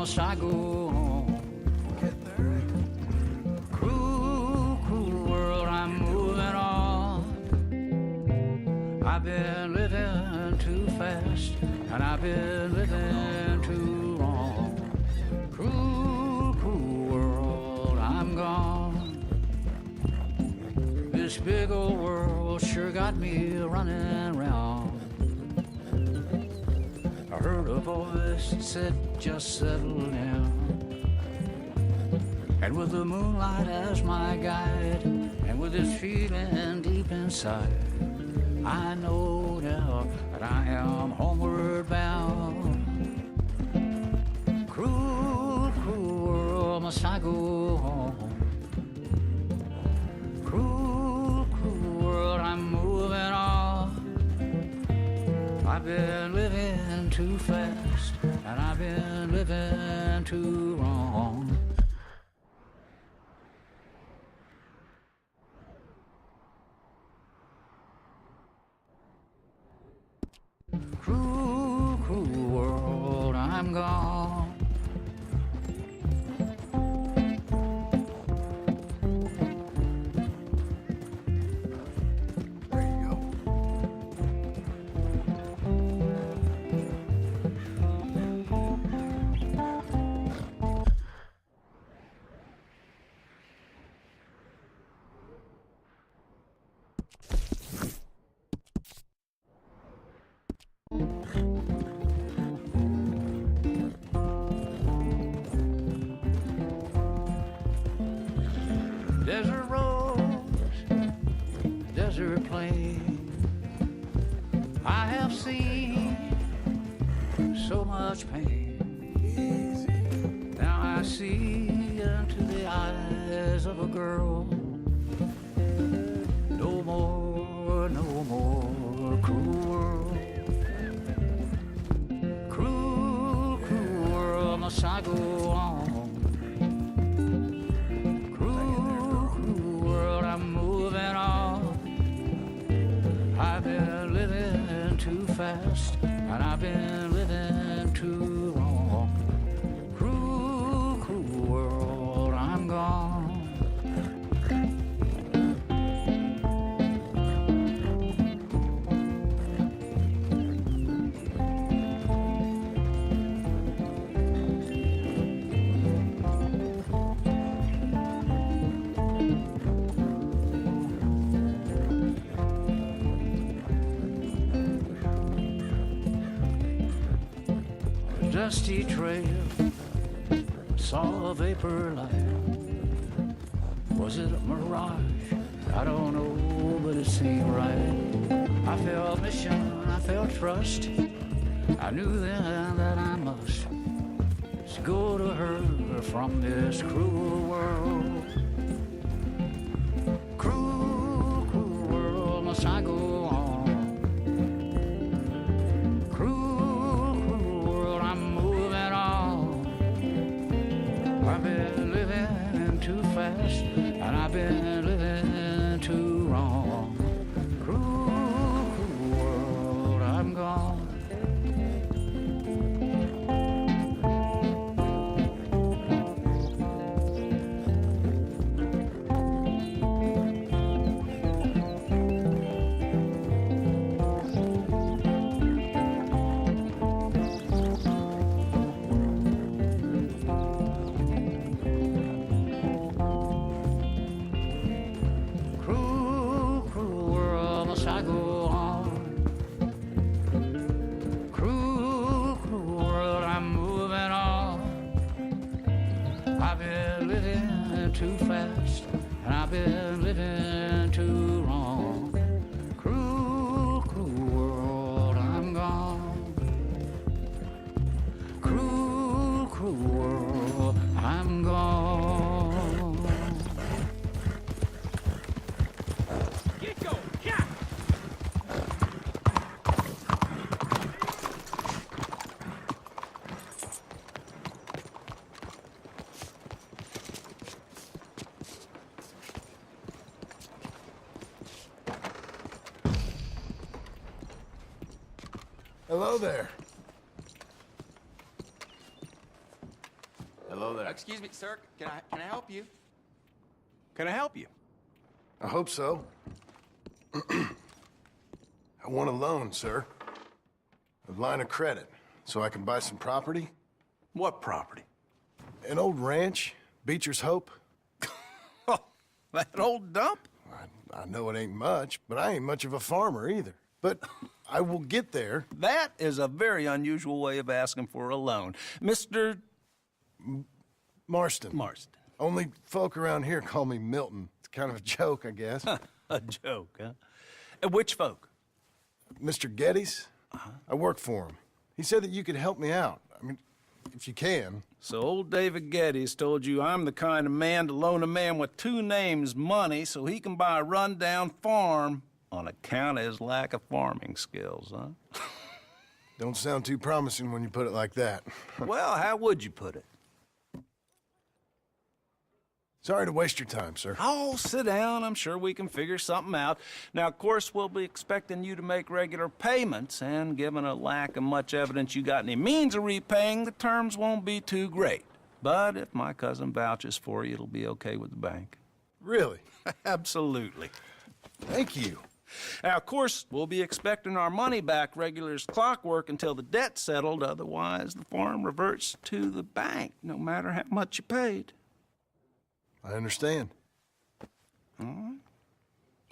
must I go on? Cruel, cruel world, I'm moving on. I've been living too fast, and I've been living too long. Cruel, cruel world, I'm gone. This big old world sure got me running round. I heard a voice that said, just settle down. And with the moonlight as my guide, and with this feeling deep inside, I know now that I am homeward bound. Cruel, cruel world, must I go home? Cruel, cruel world, I'm moving on. I've been living too fast, and I've been living too wrong. Cruel, cruel world, I'm gone. Desert roads, desert plain, I have seen so much pain. Now I see into the eyes of a girl. No more, no more cruel world. Cruel, cruel world, must I go on? I've been living too fast, and I've been living too wrong. Cruel, cruel world, I'm gone. Dusty trail, saw a vapor light. Was it a mirage? I don't know, but it seemed right. I felt mission, I felt trust. I knew then that I must go to her from this cruel world. Cruel, cruel world, must I go on? I've been living too fast, and I've been living too wrong. Cruel, cruel world, I'm gone. I go on. Cruel, cruel world, I'm moving on. I've been living too fast, and I've been living too wrong. Cruel, cruel world, I'm gone. Cruel, cruel world, I'm gone. Hello there. Hello there. Excuse me, sir. Can I help you? Can I help you? I hope so. I want a loan, sir. A line of credit, so I can buy some property. What property? An old ranch, Beecher's Hope. Oh, that old dump? I know it ain't much, but I ain't much of a farmer either. But I will get there. That is a very unusual way of asking for a loan. Mr. Marston. Marston. Only folk around here call me Milton. It's kind of a joke, I guess. A joke, huh? Which folk? Mr. Geddes? I work for him. He said that you could help me out. I mean, if you can. So old David Geddes told you I'm the kind of man to loan a man with two names money so he can buy a rundown farm on account of his lack of farming skills, huh? Don't sound too promising when you put it like that. Well, how would you put it? Sorry to waste your time, sir. Oh, sit down. I'm sure we can figure something out. Now, of course, we'll be expecting you to make regular payments, and given a lack of much evidence you got any means of repaying, the terms won't be too great. But if my cousin vouches for you, it'll be okay with the bank. Really? Absolutely. Thank you. Now, of course, we'll be expecting our money back regular as clockwork until the debt's settled. Otherwise, the farm reverts to the bank, no matter how much you paid. I understand. All right.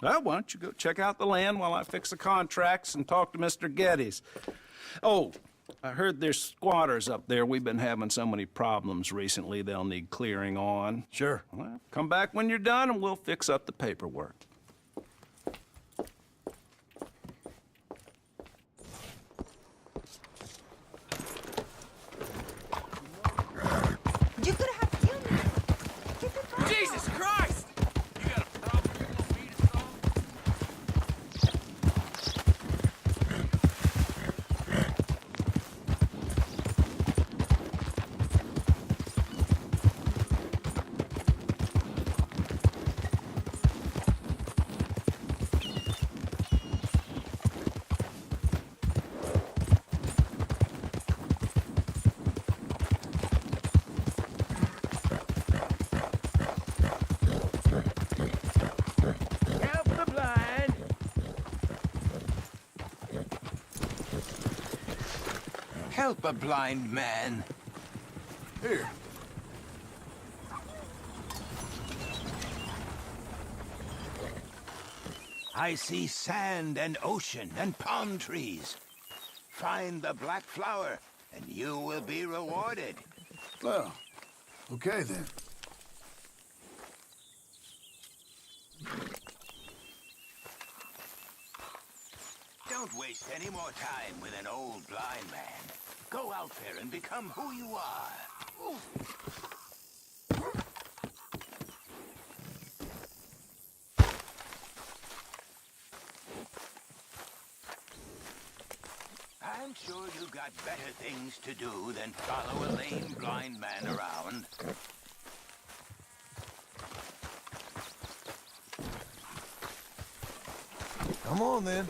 Well, why don't you go check out the land while I fix the contracts and talk to Mr. Geddes. Oh, I heard there's squatters up there. We've been having so many problems recently, they'll need clearing on. Sure. Well, come back when you're done and we'll fix up the paperwork. You could have killed me. Get the fuck Jesus Christ! You got a problem you want me to solve? Help the blind. Help a blind man. Here. I see sand and ocean and palm trees. Find the black flower, and you will be rewarded. Well, okay then. Don't waste any more time with an old blind man. Go out there and become who you are. I'm sure you got better things to do than follow a lame blind man around. Come on then.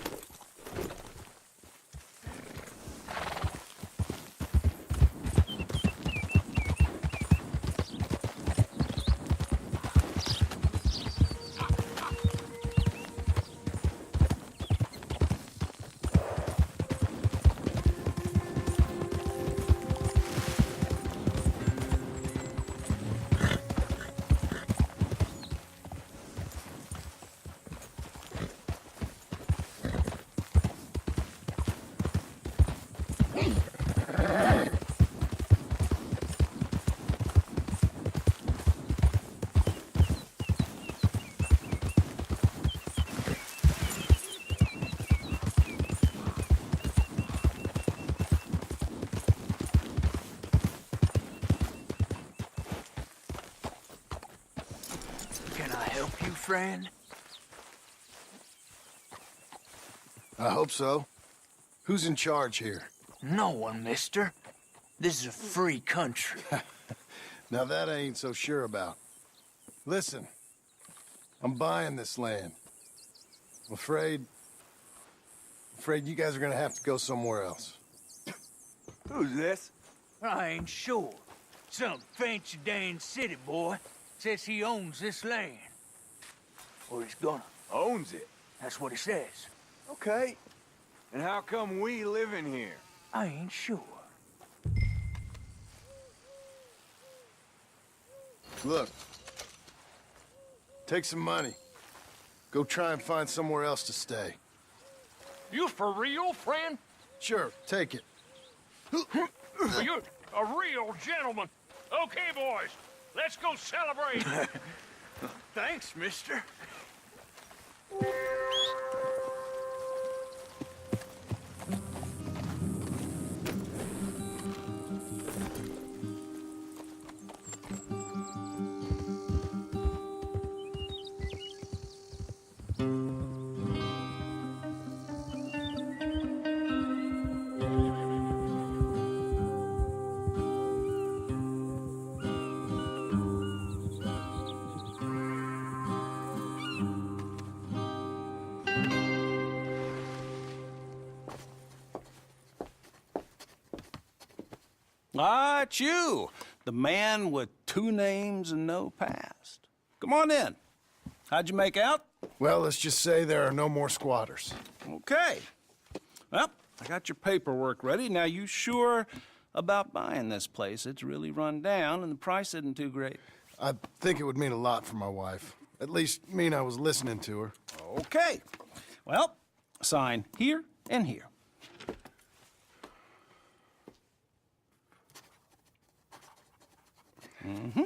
Can I help you, friend? I hope so. Who's in charge here? No one, mister. This is a free country. Now that I ain't so sure about. Listen, I'm buying this land. I'm afraid you guys are gonna have to go somewhere else. Who's this? I ain't sure. Some fancy Dan city boy says he owns this land. Or he's gonna. Owns it. That's what he says. Okay. And how come we live in here? I ain't sure. Look. Take some money. Go try and find somewhere else to stay. You for real, friend? Sure, take it. You're a real gentleman. Okay, boys, let's go celebrate. Thanks, mister. Ah, it's you, the man with 2 names and no past. Come on in. How'd you make out? Well, let's just say there are no more squatters. Okay. Well, I got your paperwork ready. Now, you sure about buying this place? It's really run down, and the price isn't too great. I think it would mean a lot for my wife. At least mean I was listening to her. Okay. Well, sign here and here. Mm-hmm.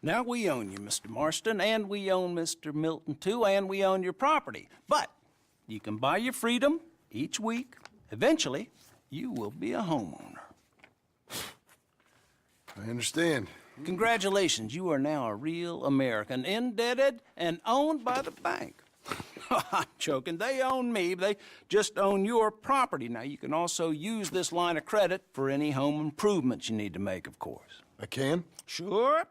Now, we own you, Mr. Marston, and we own Mr. Milton, too, and we own your property. But you can buy your freedom each week. Eventually, you will be a homeowner. I understand. Congratulations, you are now a real American, indebted and owned by the bank. I'm joking. They own me. They just own your property. Now, you can also use this line of credit for any home improvements you need to make, of course. I can? Sure.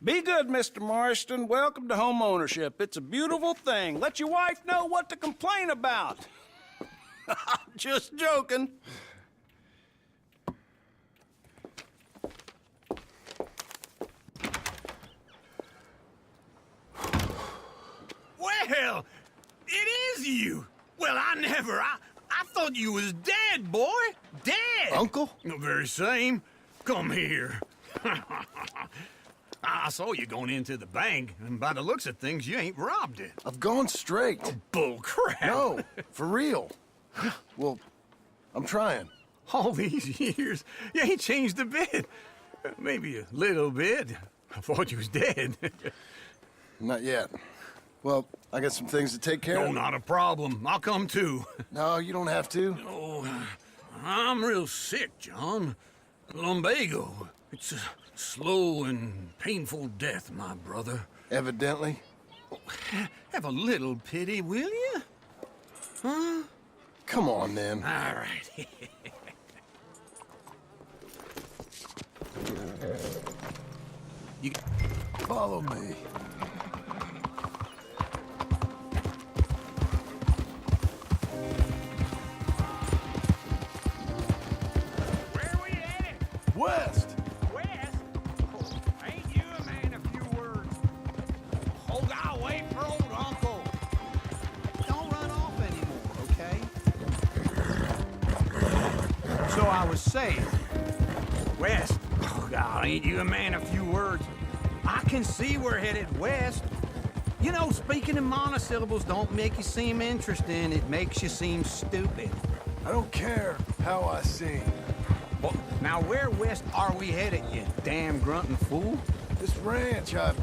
Be good, Mr. Marston. Welcome to home ownership. It's a beautiful thing. Let your wife know what to complain about. Just joking. Well, it is you. Well, I thought you was dead, boy. Dead. Uncle? The very same. Come here. I saw you going into the bank, and by the looks of things, you ain't robbed it. I've gone straight. Bull crap. No, for real. Well, I'm trying. All these years, you ain't changed a bit. Maybe a little bit. I thought you was dead. Not yet. Well, I got some things to take care No, of. not a problem. I'll come too. No, you don't have to. Oh, I'm real sick, John. Lumbago. It's a slow and painful death, my brother. Evidently. Have a little pity, will you? Huh? Come on, then. All right. You... Follow me. Where we headed? West! West? Oh, ain't you a man of few words? Hold our way for old uncle. Don't run off anymore, okay? So I was saying, West. Oh, God, ain't you a man of few words? I can see we're headed west. You know, speaking in monosyllables don't make you seem interesting. It makes you seem stupid. I don't care how I sing. Well, now where west are we headed, you damn grunting fool? This ranch a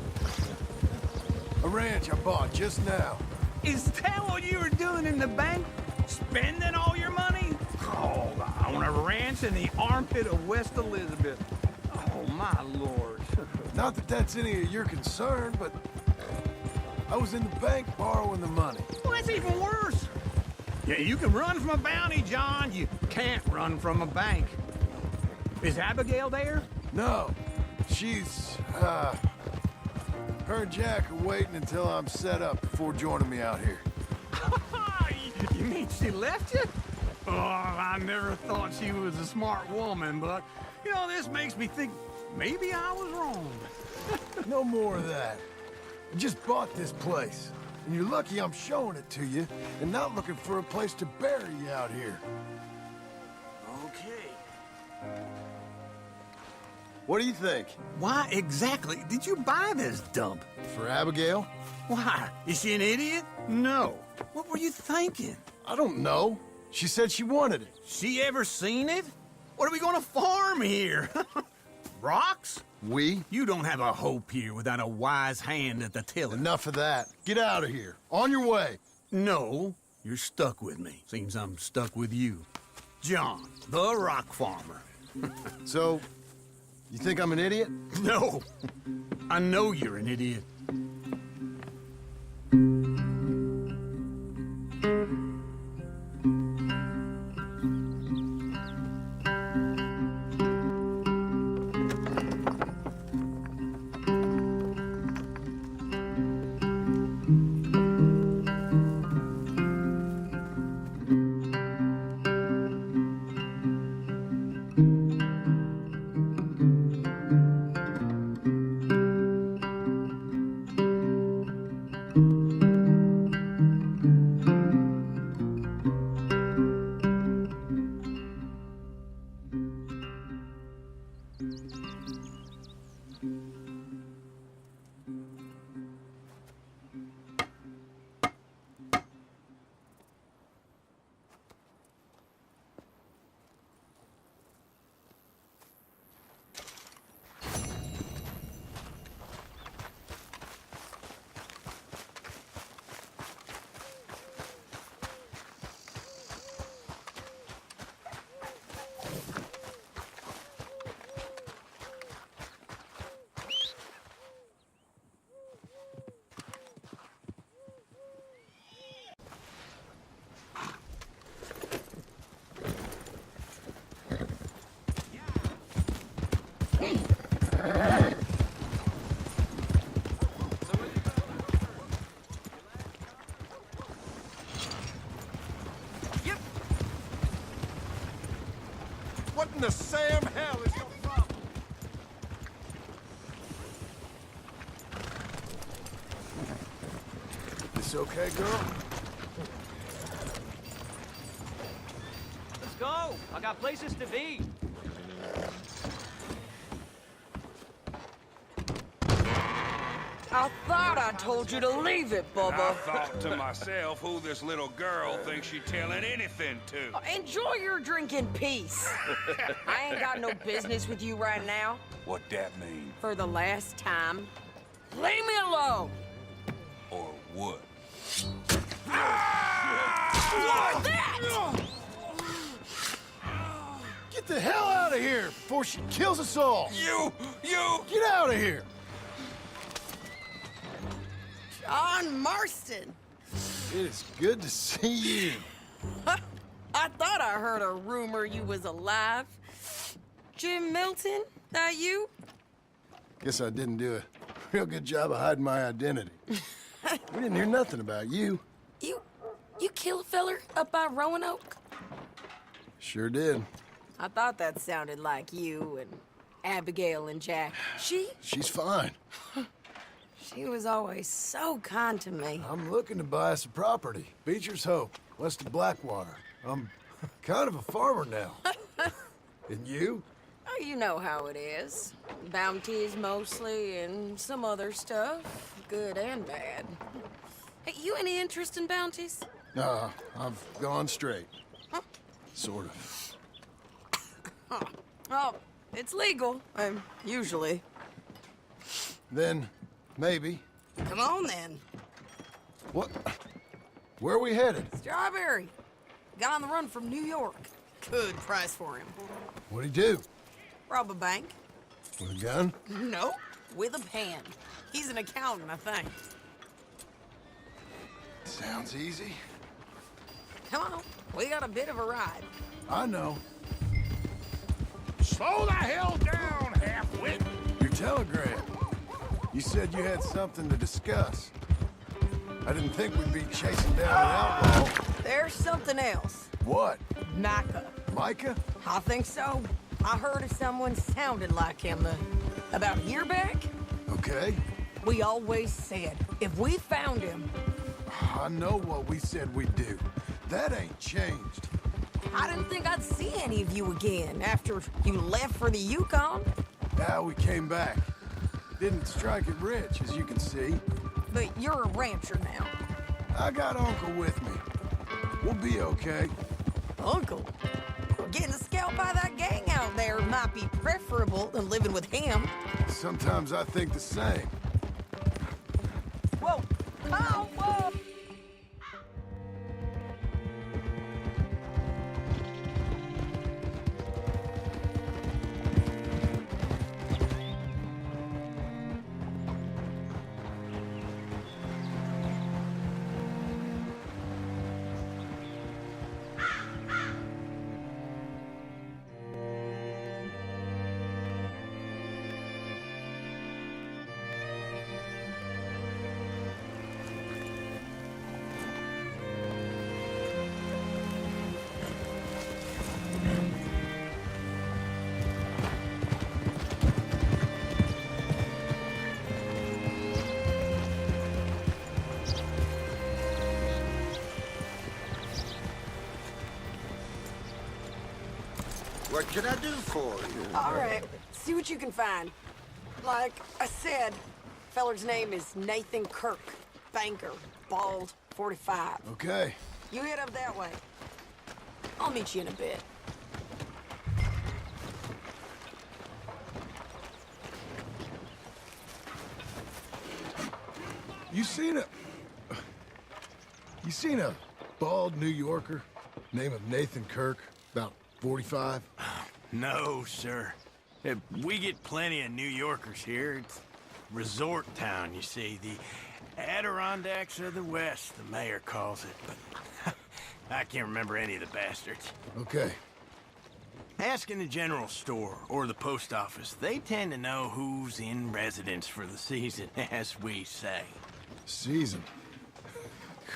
ranch I bought just now. Is that what you were doing in the bank? Spending all your money? Oh, on a ranch in the armpit of West Elizabeth. Oh, my lord. Not that that's any of your concern, but I was in the bank borrowing the money. Well, that's even worse. Yeah, you can run from a bounty, John. You can't run from a bank. Is Abigail there? No, she's, her and Jack are waiting until I'm set up before joining me out here. You mean she left you? Oh, I never thought she was a smart woman, but, you know, this makes me think maybe I was wrong. No more of that. I just bought this place, and you're lucky I'm showing it to you and not looking for a place to bury you out here. Okay. What do you think? Why exactly did you buy this dump? For Abigail? Why? Is she an idiot? No. What were you thinking? I don't know. She said she wanted it. She ever seen it? What are we gonna farm here? Rocks? We? You don't have a hope here without a wise hand at the tiller. Enough of that. Get out of here. On your way. No, you're stuck with me. Seems I'm stuck with you. John, the rock farmer. So, you think I'm an idiot? No, I know you're an idiot. What in the Sam hell is your problem? This okay, girl? Let's go. I got places to be. I thought I told you to leave it, I Bubba. thought to myself who this little girl thinks she telling anything to. Enjoy your drink in peace. I ain't got no business with you right now. What that mean? For the last time, leave me alone. Or what? What that? Get the hell out of here before she kills us all! You! Get out of here! John Marston. It is good to see you. I thought I heard a rumor you was alive. Jim Milton, that you? Guess I didn't do a real good job of hiding my identity. We didn't hear nothing about you. You kill a feller up by Roanoke? Sure did. I thought that sounded like you and Abigail and Jack. She's fine. She was always so kind to me. I'm looking to buy us a property. Beecher's Hope, west of Blackwater. I'm kind of a farmer now. And you? Oh, you know how it is. Bounties mostly, and some other stuff, good and bad. Hey, you any interest in bounties? Nah, I've gone straight. Sort of. Oh, it's legal, usually. Then, maybe. Come on, then. What? Where are we headed? Strawberry. Got on the run from New York. Good price for him. What'd he do? Rob a bank. With a gun? No, with a pen. He's an accountant, I think. Sounds easy. Come on, we got a bit of a ride. I know. Slow the hell down, half-wit. Your telegram. You said you had something to discuss. I didn't think we'd be chasing down an outlaw. There's something else. What? Micah. Micah? I think so. I heard of someone sounded like him about a year back. Okay. We always said, if we found him... I know what we said we'd do. That ain't changed. I didn't think I'd see any of you again after you left for the Yukon. Now we came back. Didn't strike it rich, as you can see. But you're a rancher now. I got Uncle with me. We'll be okay. Uncle? Getting scalped by that gang out there might be preferable than living with him. Sometimes I think the same. Whoa! Oh, whoa! What can I do for you? All right, see what you can find. Like I said, feller's name is Nathan Kirk. Banker, bald, 45. Okay. You head up that way. I'll meet you in a bit. You seen a bald New Yorker, name of Nathan Kirk, about 45? No, sir. We get plenty of New Yorkers here. It's resort town, you see. The Adirondacks of the West, the mayor calls it. But I can't remember any of the bastards. Okay. Ask in the general store or the post office. They tend to know who's in residence for the season, as we say. Season?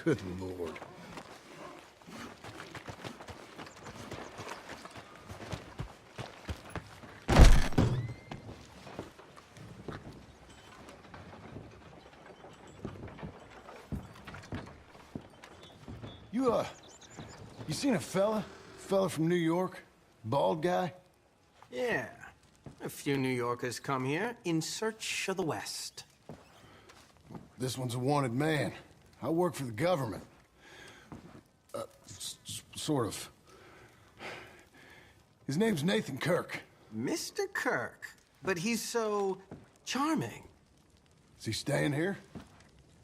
Good Lord. You seen a fella? Fella from New York? Bald guy? Yeah. A few New Yorkers come here in search of the West. This one's a wanted man. I work for the government. Sort of. His name's Nathan Kirk. Mr. Kirk? But he's so charming. Is he staying here?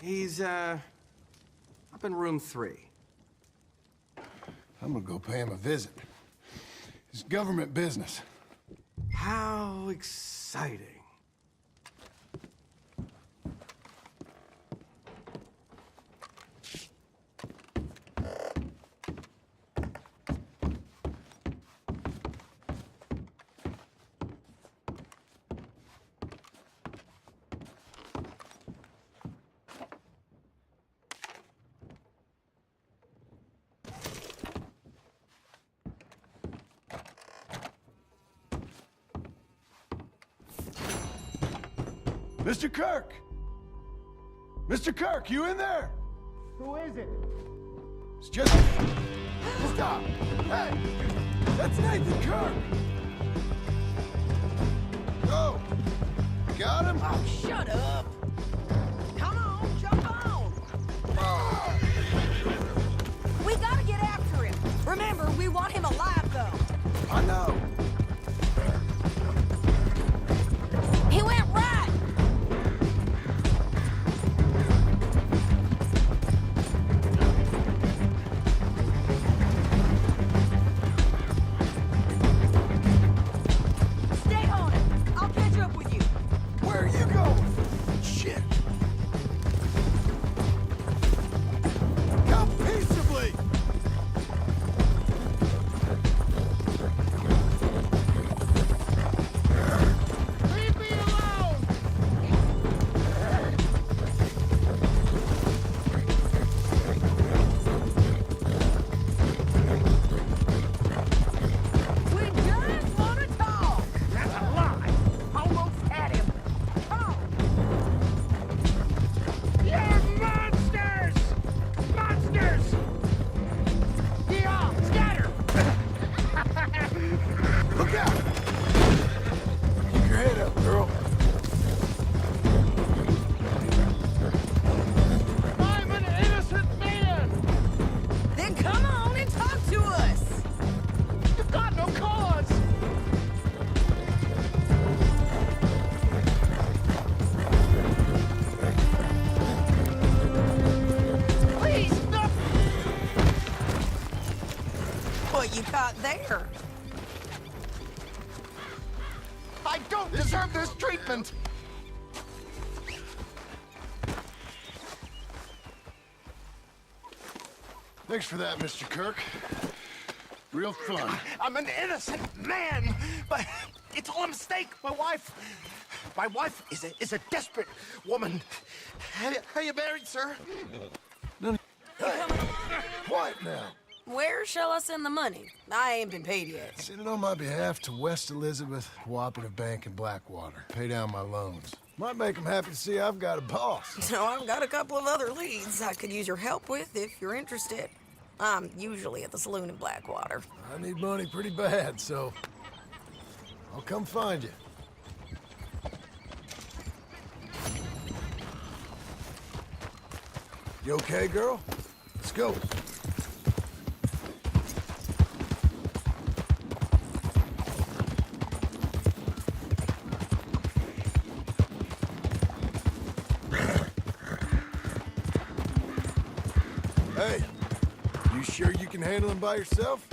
He's, up in room 3. I'm gonna go pay him a visit. It's government business. How exciting. Mr. Kirk! Mr. Kirk, you in there? Who is it? It's just... Stop! Hey! That's Nathan Kirk! Go! Got him? Oh, shut up! Come on, jump on! We gotta get after him. Remember, we want him alive, though. I know. He went right! you caught there? I don't deserve this treatment! Thanks for that, Mr. Kirk. Real fun. I'm an innocent man, but it's all a mistake. My wife is a desperate woman. Are you married, sir? Hey, quiet now. Where shall I send the money? I ain't been paid yet. Send it on my behalf to West Elizabeth Cooperative Bank in Blackwater. Pay down my loans. Might make them happy to see I've got a boss. So I've got a couple of other leads I could use your help with if you're interested. I'm usually at the saloon in Blackwater. I need money pretty bad, so I'll come find you. You okay, girl? Let's go. Hey, you sure you can handle him by yourself?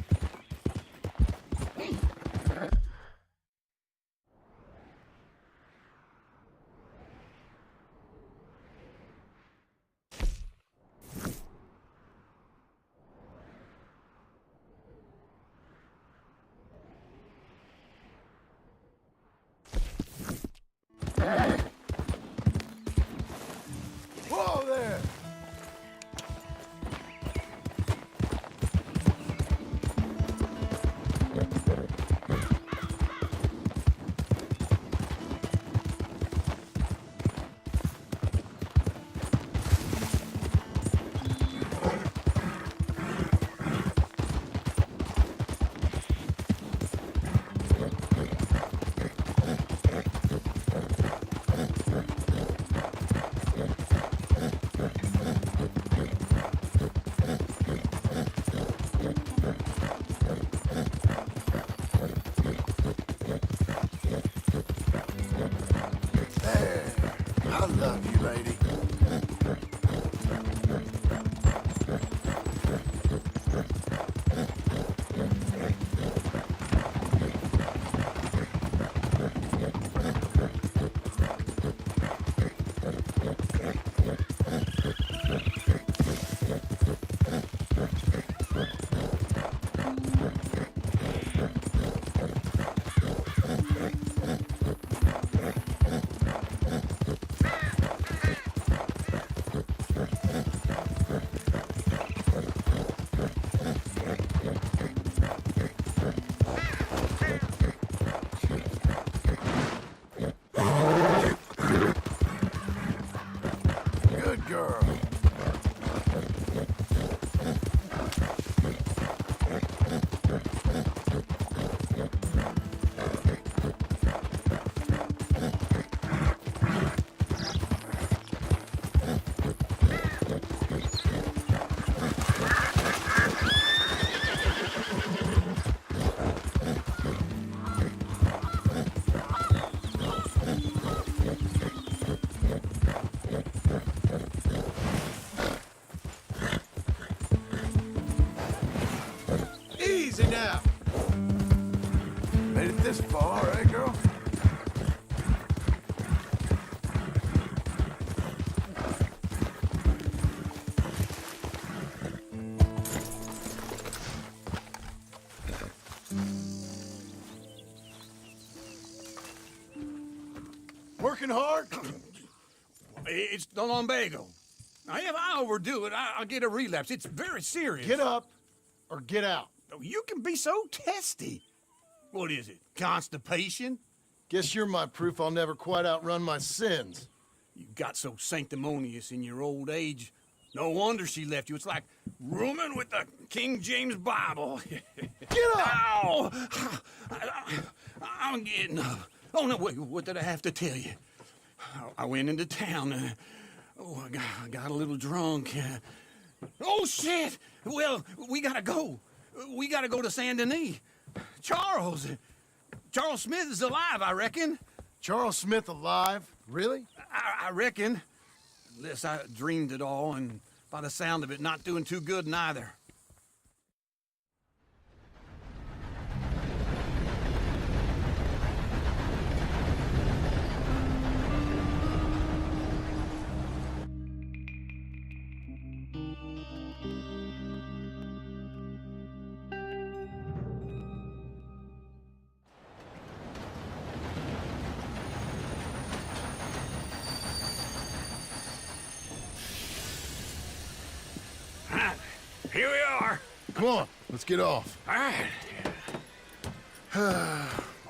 Whoa there! I love you, lady. Good girl. Easy now. Made it this far, eh, girl? Working hard? It's the lumbago. Now, if I overdo it, I'll get a relapse. It's very serious. Get up or get out. Oh, you can be so testy. What is it, constipation? Guess you're my proof I'll never quite outrun my sins. You got so sanctimonious in your old age. No wonder she left you. It's like rooming with the King James Bible. Get up! Ow! I'm getting up. Oh, no, wait, what did I have to tell you? I went into town. I got a little drunk. Oh, shit! Well, we gotta go. We gotta go to Saint Denis. Charles Smith is alive, I reckon. Charles Smith alive? Really? I reckon. Unless I dreamed it all, and by the sound of it, not doing too good neither. here we are. Come on, let's get off. All right.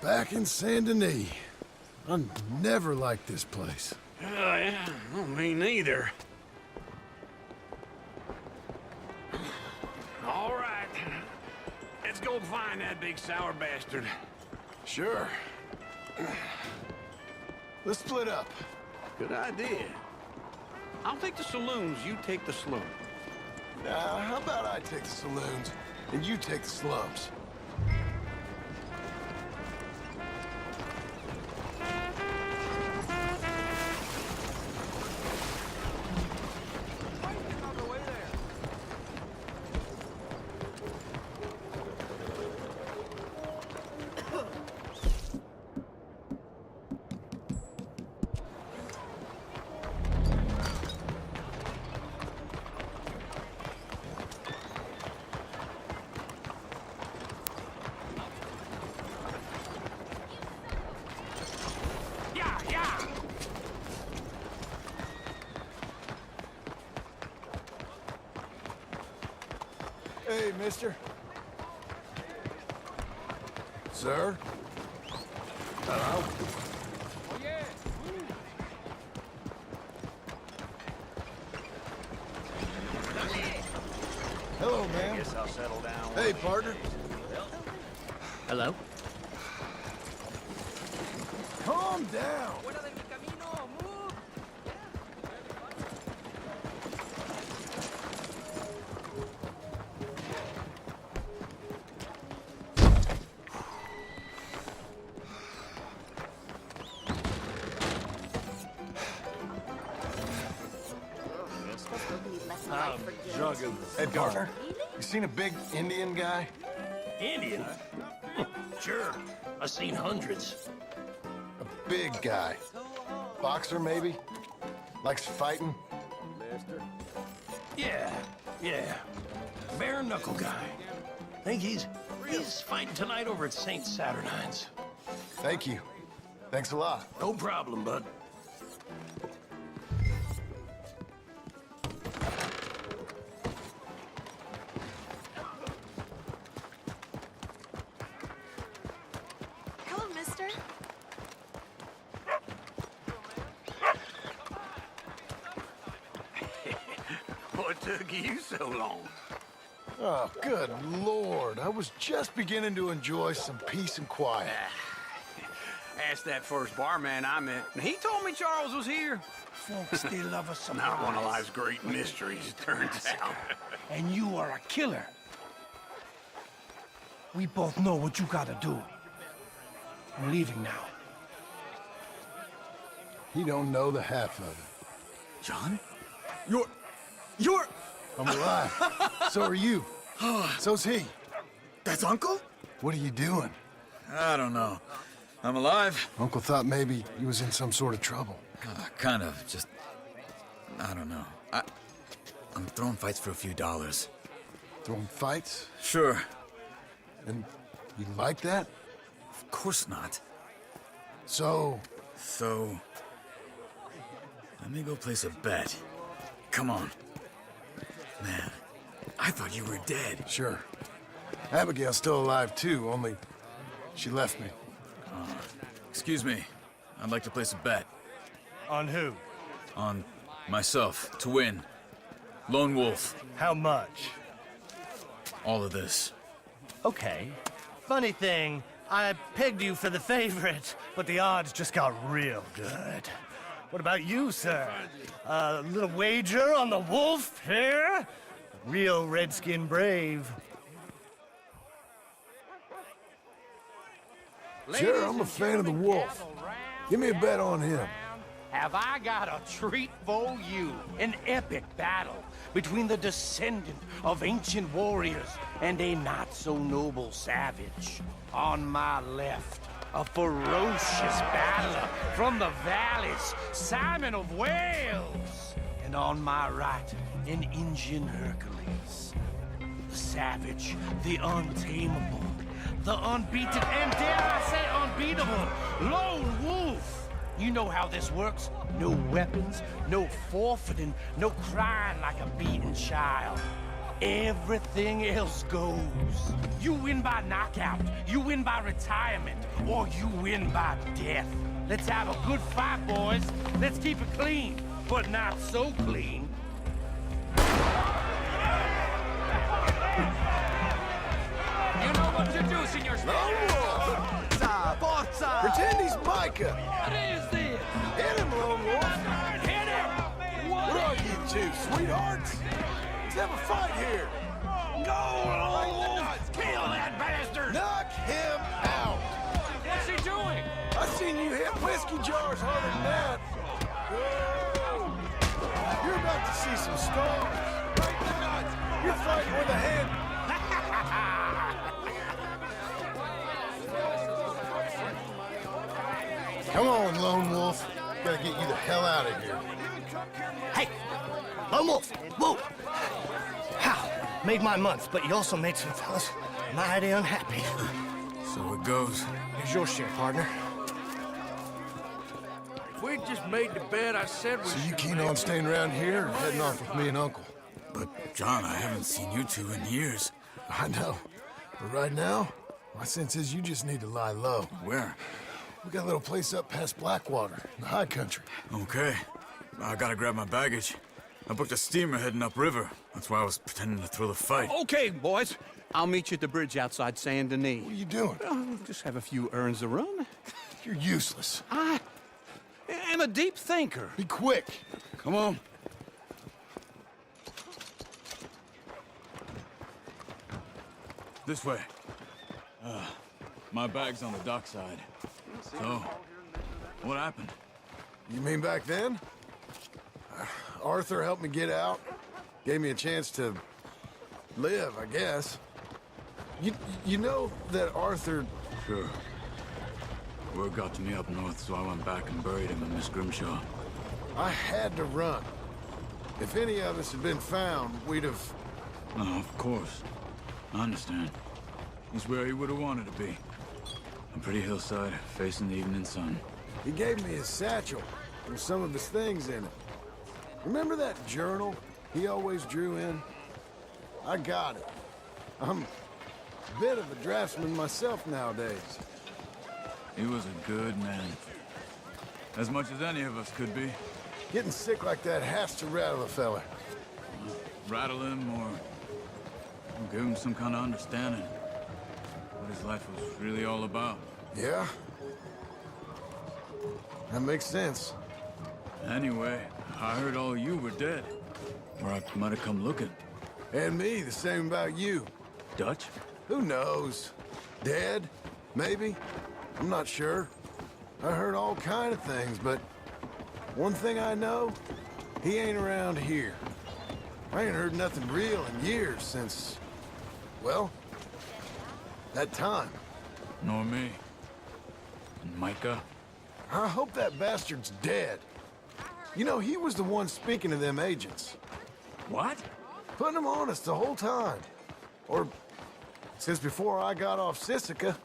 Back in Saint Denis. I never liked this place. Yeah, well, me neither. All right. Let's go find that big sour bastard. Sure. Let's split up. Good idea. I'll take the saloons, you take the slums. How about I take the saloons and you take the slums? Hey, mister. Sir? Hello? Oh, yeah. Hello, man. Guess I'll settle down. Hey, partner. Hello? Calm down. Hey, partner. You seen a big Indian guy? Indian? Sure. I've seen hundreds. A big guy. Boxer, maybe? Likes fighting? Yeah. Bare knuckle guy. Think he's fighting tonight over at St. Saturnine's. Thank you. Thanks a lot. No problem, bud. Hello, mister. What took you so long? Oh, good Lord. I was just beginning to enjoy some peace and quiet. Asked that first barman I met, and he told me Charles was here. Folks, they love a surprise. Not one of life's great mysteries, it turns out. And you are a killer. We both know what you gotta do. I'm leaving now. He don't know the half of it. John? You're... I'm alive. So are you. So's he. That's Uncle? What are you doing? I don't know. I'm alive. Uncle thought maybe he was in some sort of trouble. Kind of. Just... I don't know. I'm throwing fights for a few dollars. Throwing fights? Sure. And you like that? Of course not. So, let me go place a bet. Come on. Man, I thought you were dead. Sure. Abigail's still alive too, only she left me. Excuse me. I'd like to place a bet. On who? On myself, to win. Lone Wolf. How much? All of this. Okay. Funny thing, I pegged you for the favorite, but the odds just got real good. What about you, sir? A little wager on the wolf here? Real redskin brave. Sure, I'm a fan of the wolf. Give me a bet on him. Have I got a treat for you? An epic battle between the descendant of ancient warriors and a not-so-noble savage. On my left, a ferocious battler from the valleys, Simon of Wales. And on my right, an Indian Hercules. The savage, the untamable, the unbeaten, and dare I say unbeatable, Lone Wolf. You know how this works. No weapons, no forfeiting, no crying like a beaten child. everything else goes. You win by knockout, you win by retirement, or you win by death. Let's have a good fight, boys. Let's keep it clean, but not so clean. You know what to do, senor. Forza! Pretend he's Micah. What is this? Hit him, Lone Wolf. Hit him! What are you two, sweethearts? Let's have a fight here. Go, Lone Wolf! Kill that bastard! Knock him out. What's he doing? I seen you hit whiskey jars harder than that. Whoa. You're about to see some stars. You're fighting with a hand. Come on, Lone Wolf. Gotta get you the hell out of here. Hey, Lone Wolf, whoa! How? Made my month, but you also made some fellas mighty unhappy. So it goes. Here's your share, partner. If we just made the bed I said we So you should keen make. on staying around here or heading off with me and Uncle? But, John, I haven't seen you two in years. I know. But right now, my sense is you just need to lie low. Where? We got a little place up past Blackwater, in the high country. Okay. I gotta grab my baggage. I booked a steamer heading upriver. That's why I was pretending to throw the fight. Okay, boys. I'll meet you at the bridge outside Saint Denis. What are you doing? Just have a few errands to run. You're useless. I am a deep thinker. Be quick. Come on. This way. My bag's on the dockside. So, what happened? You mean back then? Arthur helped me get out. Gave me a chance to live, I guess. You know that Arthur... Sure. Word got to me up north, so I went back and buried him in Miss Grimshaw. I had to run. If any of us had been found, we'd have... Oh, of course. I understand. He's where he would have wanted to be. A pretty hillside, facing the evening sun. He gave me his satchel with some of his things in it. Remember that journal he always drew in? I got it. I'm a bit of a draftsman myself nowadays. He was a good man. As much as any of us could be. Getting sick like that has to rattle a fella. Rattle him or give him some kind of understanding. What his life was really all about. Yeah? That makes sense. Anyway, I heard all you were dead. Or I might have come looking. And me, the same about you. Dutch? Who knows? Dead? Maybe? I'm not sure. I heard all kind of things, but one thing I know, he ain't around here. I ain't heard nothing real in years since, well, that time. Nor me. And Micah? I hope that bastard's dead. You know, he was the one speaking to them agents. What? Putting them on us the whole time. Or since before I got off Sisika.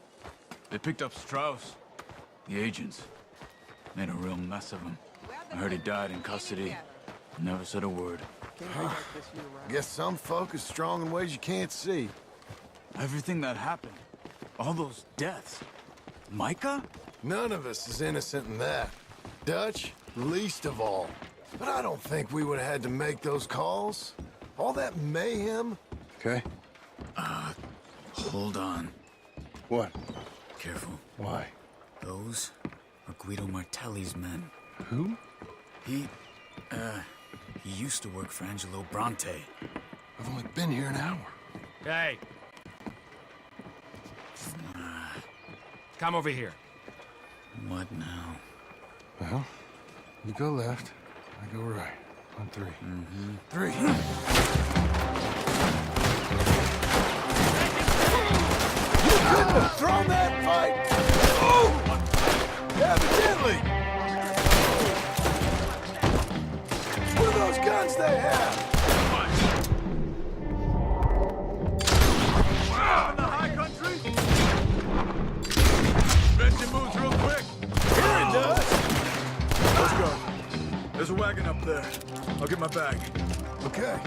They picked up Strauss. The agents. Made a real mess of him. I heard he died in custody. Never said a word. Guess some folk is strong in ways you can't see. Everything that happened. All those deaths. Micah? None of us is innocent in that. Dutch, least of all. But I don't think we would have had to make those calls. All that mayhem. Okay. Hold on. What? Careful. Why? Those are Guido Martelli's men. Who? He used to work for Angelo Bronte. I've only been here an hour. Hey. Come over here. What now? Well, you go left, I go right. On three. Mm-hmm. 3. You couldn't have thrown that fight! Oh! Evidently! What are those guns they have? In the high country? Benji moves real quick. Here it does! Let's go. There's a wagon up there. I'll get my bag. Okay.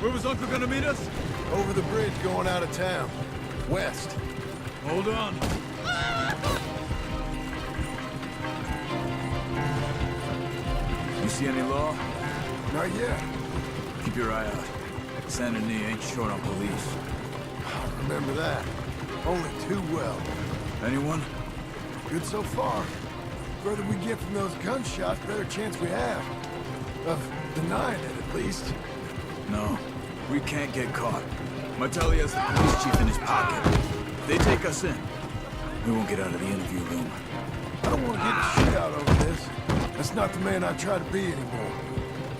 Where was Uncle gonna meet us? Over the bridge going out of town. West. Hold on. You see any law? Not yet. Keep your eye out. Saint Denis ain't short on police. Remember that. Only too well. Anyone? Good so far. Further we get from those gunshots, better chance we have. Of denying it, at least. No. We can't get caught. Martelli has the police chief in his pocket. If they take us in, we won't get out of the interview room. I don't want to get the shit out over this. That's not the man I try to be anymore.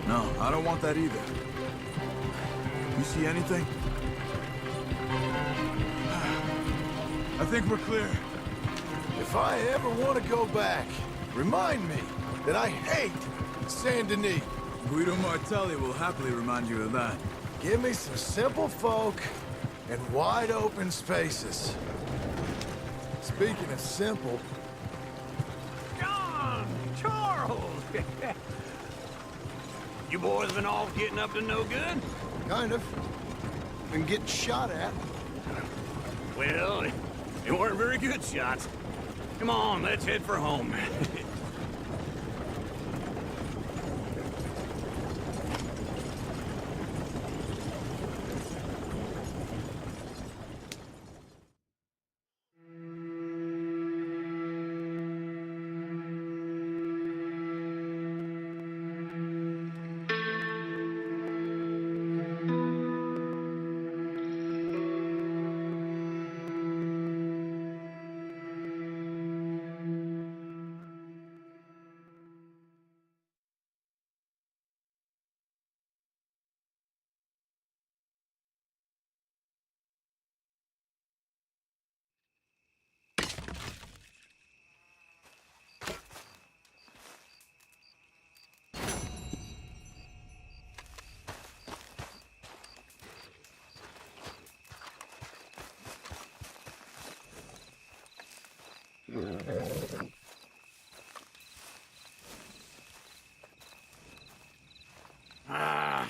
No, I don't want that either. You see anything? I think we're clear. If I ever want to go back, remind me that I hate Saint Denis. Guido Martelli will happily remind you of that. Give me some simple folk and wide open spaces. Speaking of simple... John! Charles! You boys been off getting up to no good? Kind of. Been getting shot at. Well, they weren't very good shots. Come on, let's head for home.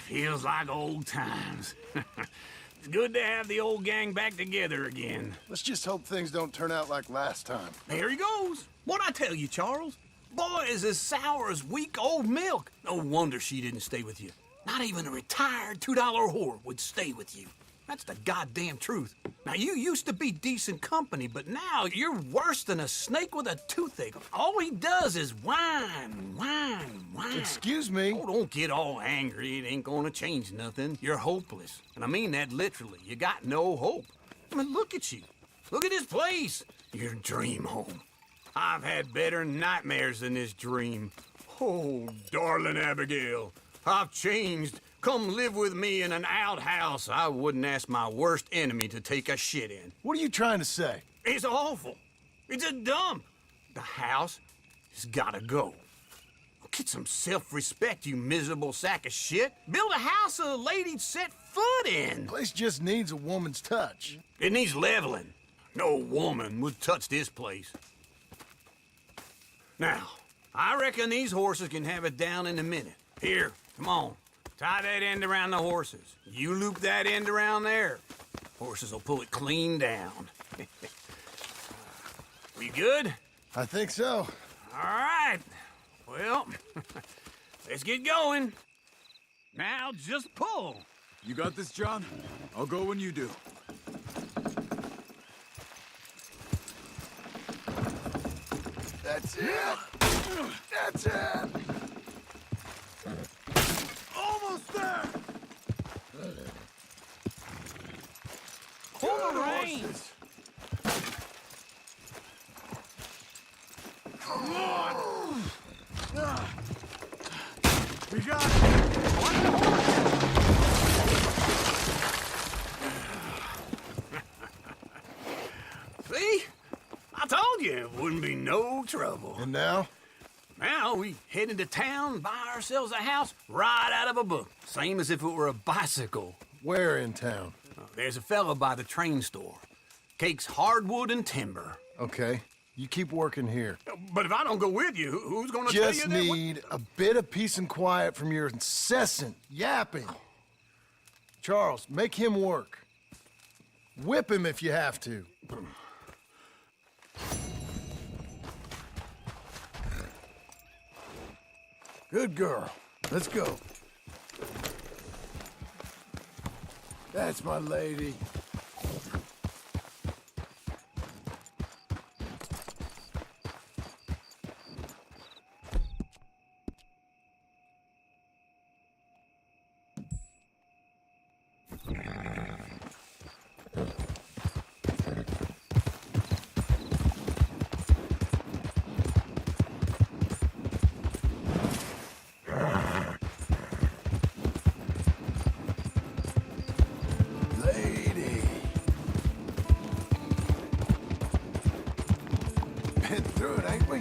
Feels like old times. It's good to have the old gang back together again. Let's just hope things don't turn out like last time. There he goes. What'd I tell you, Charles? Boy is as sour as weak old milk. No wonder she didn't stay with you. Not even a retired $2 whore would stay with you. That's the goddamn truth. Now, you used to be decent company, but now you're worse than a snake with a toothache. All he does is whine, whine, whine. Excuse me? Oh, don't get all angry. It ain't gonna change nothing. You're hopeless. And I mean that literally. You got no hope. I mean, look at you. Look at this place. Your dream home. I've had better nightmares than this dream. Oh, darling Abigail, I've changed. Come live with me in an outhouse I wouldn't ask my worst enemy to take a shit in. What are you trying to say? It's awful. It's a dump. The house has gotta go. Get some self-respect, you miserable sack of shit. Build a house a lady'd set foot in. Place just needs a woman's touch. It needs leveling. No woman would touch this place. Now, I reckon these horses can have it down in a minute. Here, come on. Tie that end around the horses. You loop that end around there. Horses will pull it clean down. We good? I think so. All right. Well, let's get going. Now, just pull. You got this, John? I'll go when you do. That's it! That's it! Almost there! Hold the reins! Come on! We got it! See? I told you it wouldn't be no trouble. And now? Now we head into town, buy ourselves a house right out of a book. Same as if it were a bicycle. Where in town? There's a fella by the train store. Cakes hardwood and timber. Okay. You keep working here. But if I don't go with you, who's gonna tell you Just that? need a bit of peace and quiet from your incessant yapping. Charles, make him work. Whip him if you have to. Good girl. Let's go. That's my lady. Lady. Been through it, ain't we?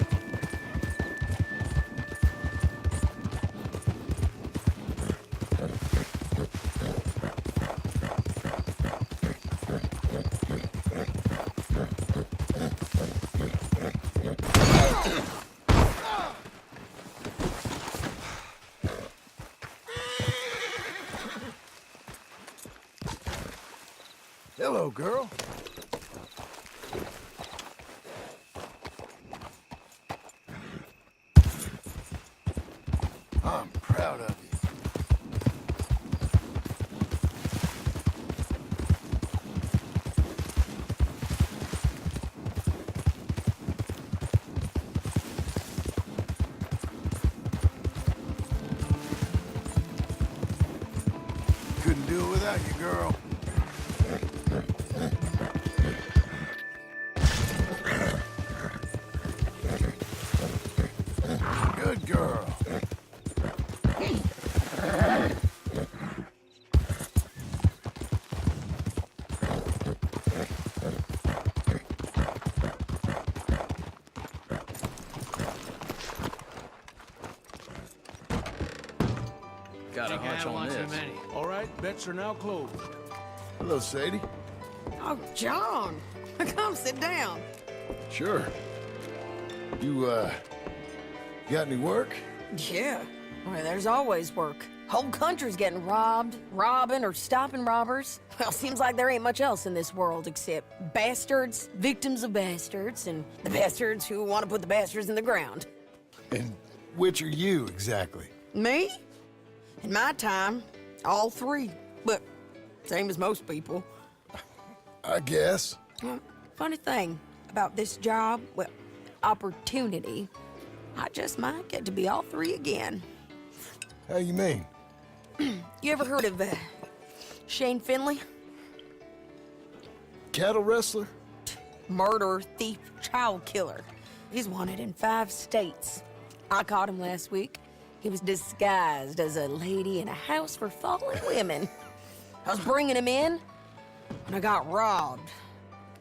Hello, girl. I'm proud of you. Couldn't do it without you, girl. Good girl. Got a hunch on this. All right, bets are now closed. Hello, Sadie. Oh, John. Come sit down. Sure. You got any work? Yeah. Well, there's always work. Whole country's getting robbed, robbing, or stopping robbers. Well, seems like there ain't much else in this world except bastards, victims of bastards, and the bastards who want to put the bastards in the ground. And which are you, exactly? Me? In my time, all three. But same as most people. I guess. Well, funny thing about this job, well, opportunity, I just might get to be all three again. How you mean? You ever heard of Shane Finley? Cattle wrestler? Murderer, thief, child killer. He's wanted in 5 states. I caught him last week. He was disguised as a lady in a house for fallen women. I was bringing him in, and I got robbed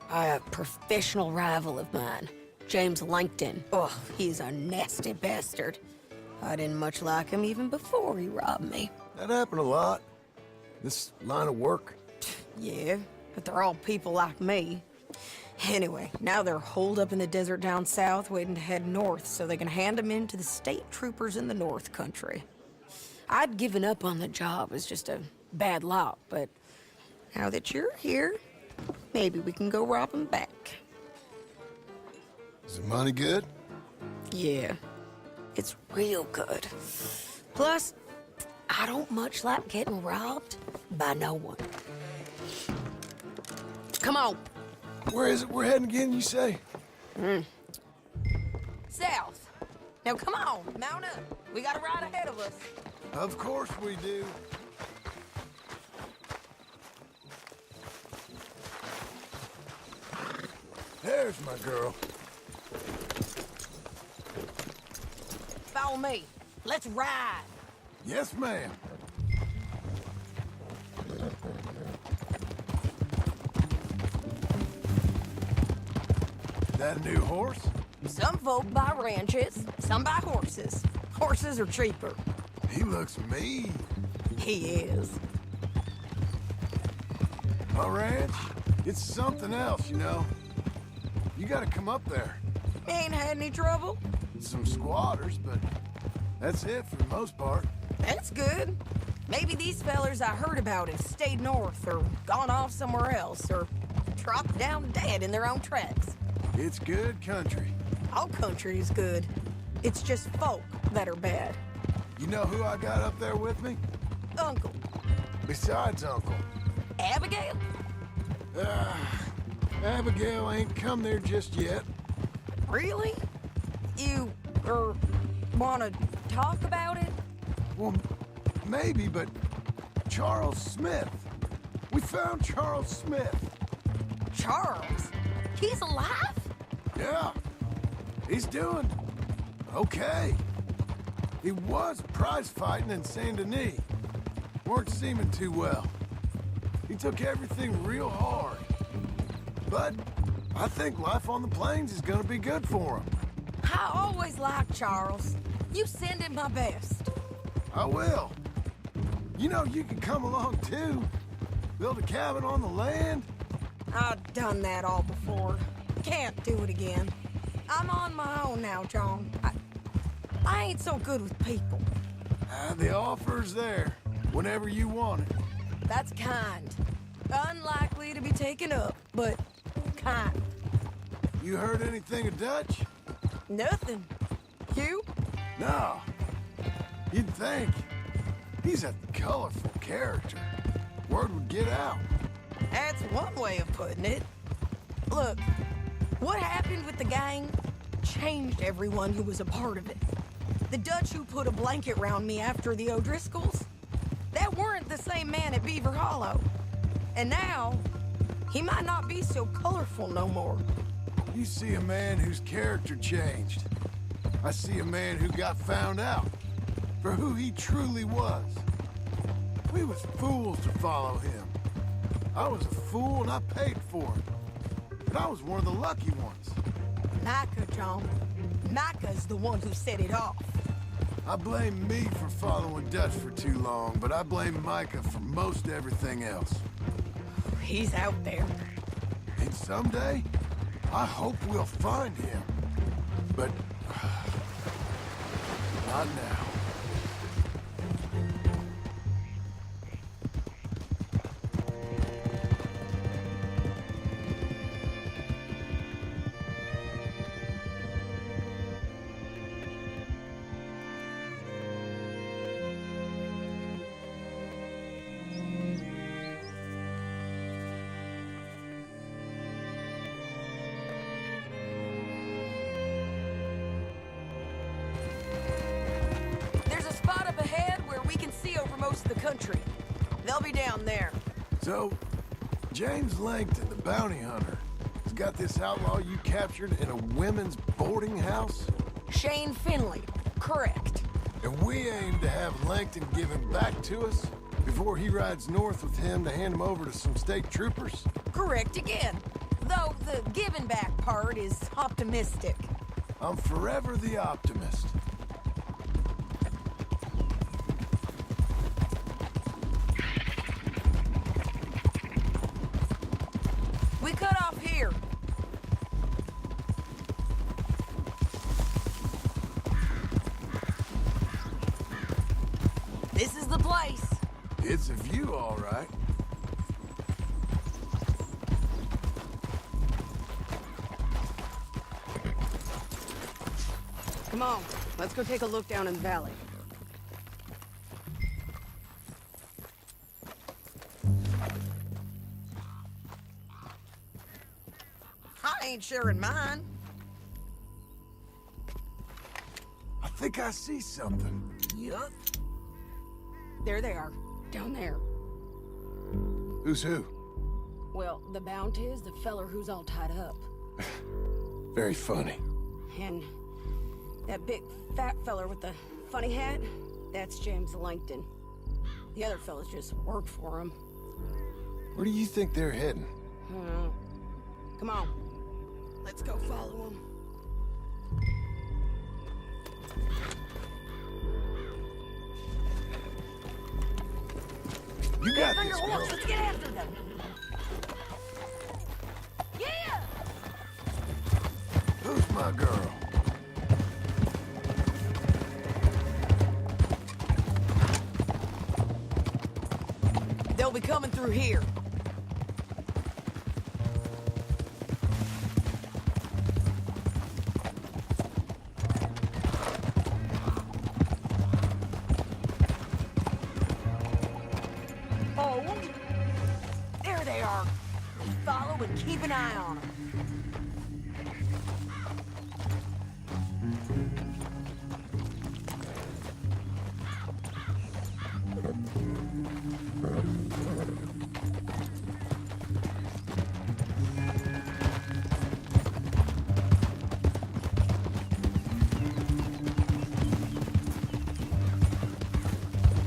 by a professional rival of mine, James Langton. Oh, he's a nasty bastard. I didn't much like him even before he robbed me. That happened a lot. This line of work. Yeah, but they're all people like me. Anyway, now they're holed up in the desert down south, waiting to head north so they can hand them in to the state troopers in the north country. I'd given up on the job as just a bad lot, but now that you're here, maybe we can go rob them back. Is the money good? Yeah, it's real good. Plus, I don't much like getting robbed by no one. Come on. Where is it we're heading again, you say? South. Now come on, mount up. We got a ride ahead of us. Of course we do. There's my girl. Follow me. Let's ride. Yes, ma'am. That a new horse? Some folk buy ranches, some buy horses. Horses are cheaper. He looks mean. He is. My ranch, it's something else, you know. You gotta come up there. Ain't had any trouble? Some squatters, but that's it for the most part. That's good. Maybe these fellers I heard about have stayed north or gone off somewhere else or dropped down dead in their own tracks. It's good country. All country is good. It's just folk that are bad. You know who I got up there with me? Uncle. Besides Uncle. Abigail? Abigail ain't come there just yet. Really? You, wanna talk about it? Well, maybe, but Charles Smith. We found Charles Smith. Charles? He's alive? Yeah. He's doing okay. He was prize fighting in Saint Denis. Weren't seeming too well. He took everything real hard. But I think life on the plains is gonna be good for him. I always liked Charles. You send him my best. I will. You know, you can come along too. Build a cabin on the land. I've done that all before. Can't do it again. I'm on my own now, John. I ain't so good with people. The offer's there, whenever you want it. That's kind. Unlikely to be taken up, but kind. You heard anything of Dutch? Nothing. You? No. You'd think. He's a colorful character. Word would get out. That's one way of putting it. Look, what happened with the gang changed everyone who was a part of it. The Dutch who put a blanket round me after the O'Driscolls, that weren't the same man at Beaver Hollow. And now, he might not be so colorful no more. You see a man whose character changed. I see a man who got found out for who he truly was. We was fools to follow him. I was a fool and I paid for it. But I was one of the lucky ones. Micah, John. Micah's the one who set it off. I blame me for following Dutch for too long, but I blame Micah for most everything else. He's out there. And someday, I hope we'll find him. But not now. Country. They'll be down there. So, James Langton, the bounty hunter, has got this outlaw you captured in a women's boarding house? Shane Finley, correct. And we aim to have Langton give him back to us before he rides north with him to hand him over to some state troopers? Correct again. Though the giving back part is optimistic. I'm forever the optimist. We cut off here. This is the place. It's a view, all right. Come on, let's go take a look down in the valley. I ain't sharing mine. I think I see something. Yup. There they are, down there. Who's who? Well, the bounty is the feller who's all tied up. Very funny. And that big fat feller with the funny hat, that's James Langton. The other fellas just work for him. Where do you think they're heading? Come on. Let's go follow him. You got Get on this, your horse. girl. Let's get after them. Yeah! Who's my girl? They'll be coming through here. Hold. There they are. Follow and keep an eye on them.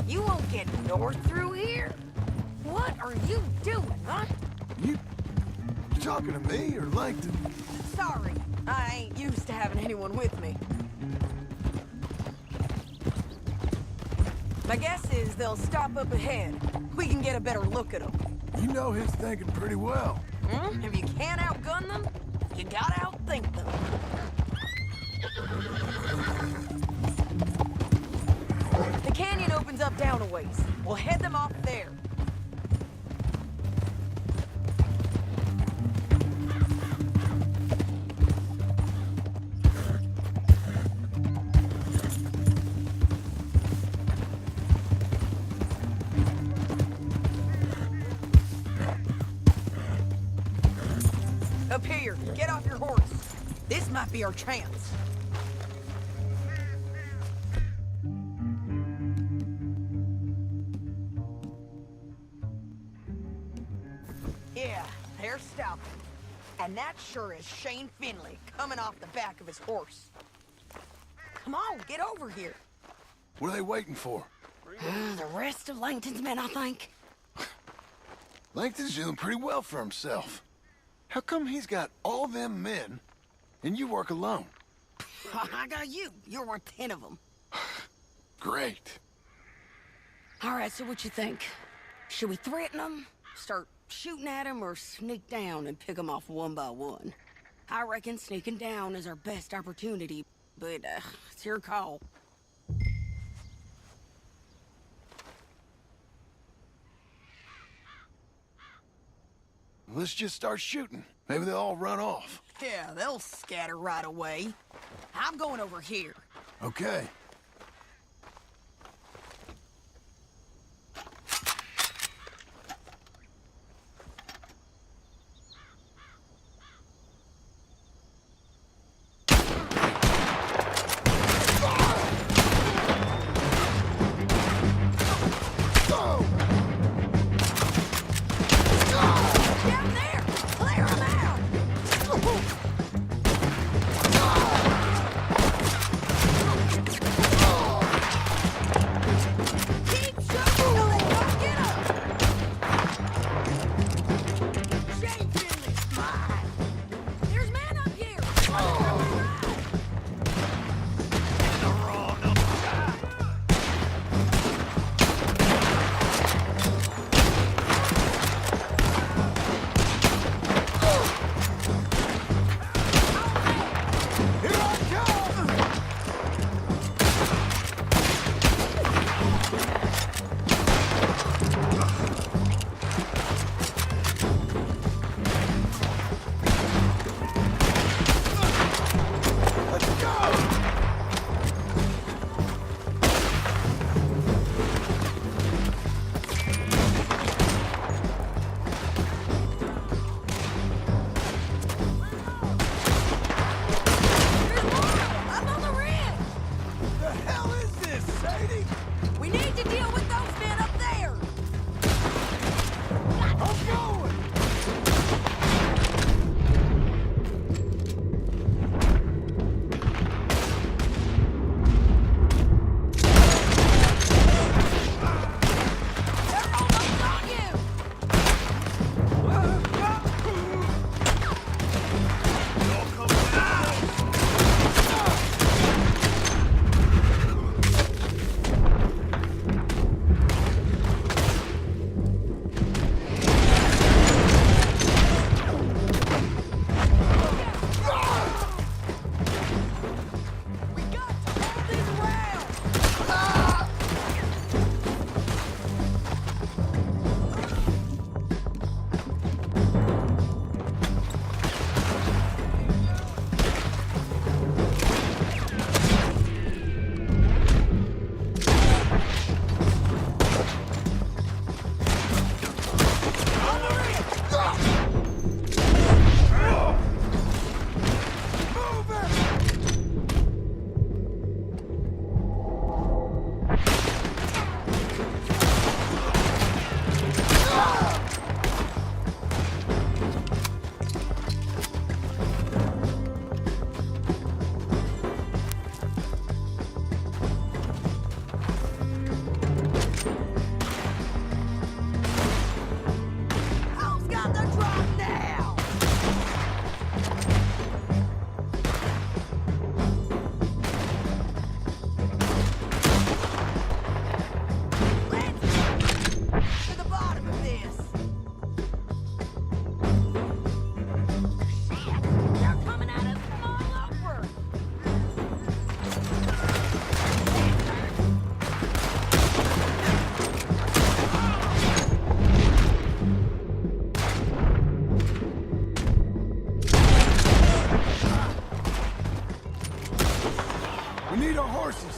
You won't get north through here? What are you doing, huh? You talking to me or Langton? Sorry, I ain't used to having anyone with me. My guess is they'll stop up ahead. We can get a better look at them. You know his thinking pretty well. If you can't outgun them, you gotta outthink them. The canyon opens up down a ways. We'll head them off there. Up here, get off your horse. This might be our chance. Yeah, they're stopping. And that sure is Shane Finley coming off the back of his horse. Come on, get over here. What are they waiting for? The rest of Langton's men, I think. Langton's doing pretty well for himself. How come he's got all them men, and you work alone? I got you. You're worth 10 of them. Great. All right, so what you think? Should we threaten them, start shooting at them, or sneak down and pick them off one by one? I reckon sneaking down is our best opportunity, but it's your call. Let's just start shooting. Maybe they'll all run off. Yeah, they'll scatter right away. I'm going over here. Okay. Down there! Clear them out!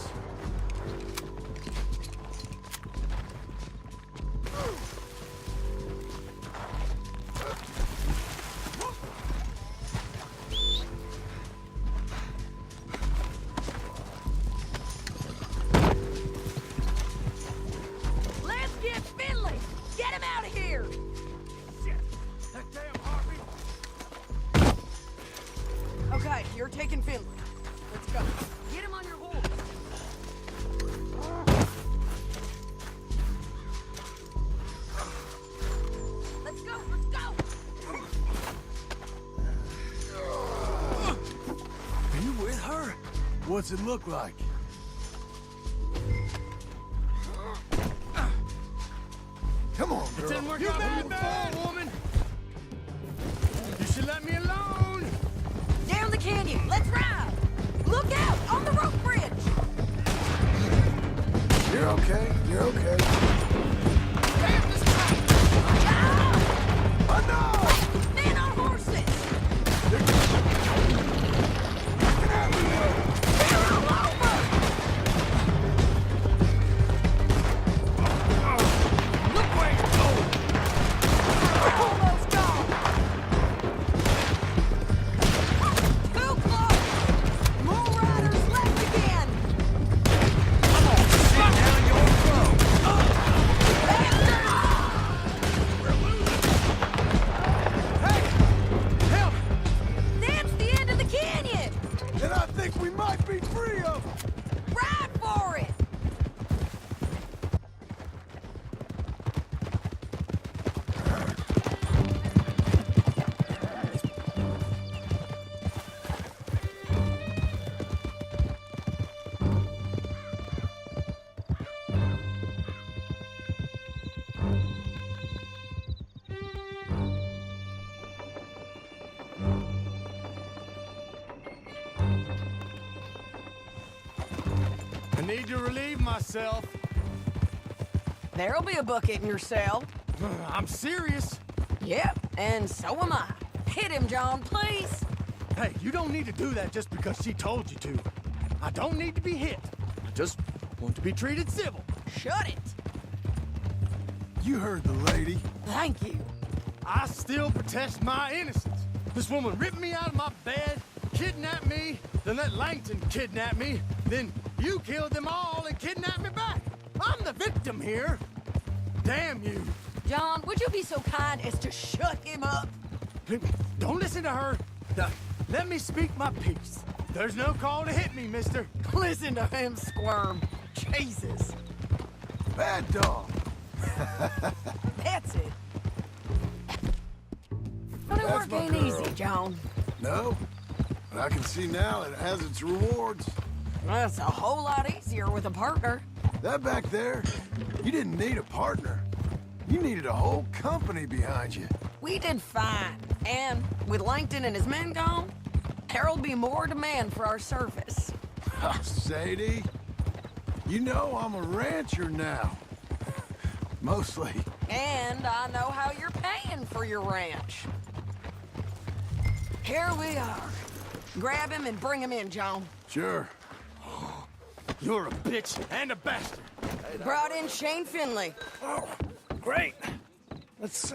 this. Let's get Finley! Get him out of here! Shit! That damn Harvey! Okay, you're taking Finley. Let's go. Get him on your horse. Let's go, let's go! Are you with her? What's it look like? Come on, girl. Didn't work out for you before, woman! You should let me alone! Down the canyon, let's ride! Look out, on the rope bridge! You're okay. You're okay. Damn this truck! Oh, no! Men on horses! They're all over! Look where you're going! Almost gone! Too close! More riders left again! Come on, sit down your throat! Hey! Help! That's the end of the canyon! And I think we might be free of them. Ride for it! I need to relieve myself. There'll be a bucket in your cell. I'm serious. Yep, and so am I. Hit him, John, please. Hey, you don't need to do that just because she told you to. I don't need to be hit. I just want to be treated civil. Shut it. You heard the lady. Thank you. I still protest my innocence. This woman ripped me out of my bed, kidnapped me, then let Langton kidnap me, then you killed them all and kidnapped me back. I'm the victim here. Damn you. John, would you be so kind as to shut him up? Don't listen to her. Let me speak my piece. There's no call to hit me, mister. Listen to him squirm. Jesus. Bad dog. That's it. Funny That's work my ain't girl. easy, John. No, but I can see now it has its rewards. That's a whole lot easier with a partner. That back there, you didn't need a partner. You needed a whole company behind you. We did fine. And with Langton and his men gone, there'll be more demand for our service. Sadie, you know I'm a rancher now. Mostly. And I know how you're paying for your ranch. Here we are. Grab him and bring him in, John. Sure. You're a bitch and a bastard. Brought in Shane Finley. Oh, great. Let's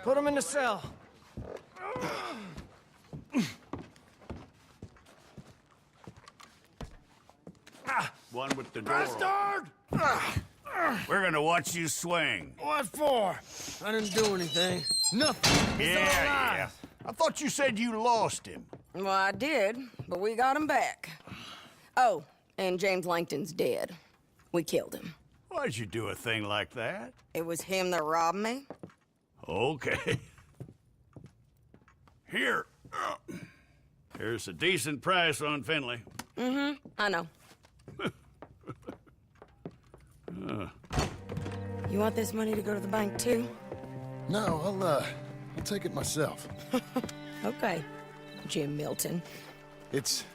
put him in the cell. One with the door. Bastard! We're gonna watch you swing. What for? I didn't do anything. Nothing. He's all Yeah. alive. I thought you said you lost him. Well, I did, but we got him back. Oh, and James Langton's dead. We killed him. Why'd you do a thing like that? It was him that robbed me. Okay. Here. Here's a decent price on Finley. Mm-hmm, I know. You want this money to go to the bank, too? No, I'll take it myself. Okay, Jim Milton. It's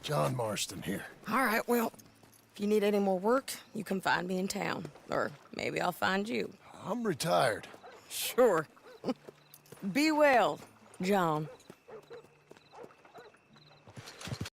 John Marston here. All right, well, if you need any more work, you can find me in town. Or maybe I'll find you. I'm retired. Sure. Be well, John.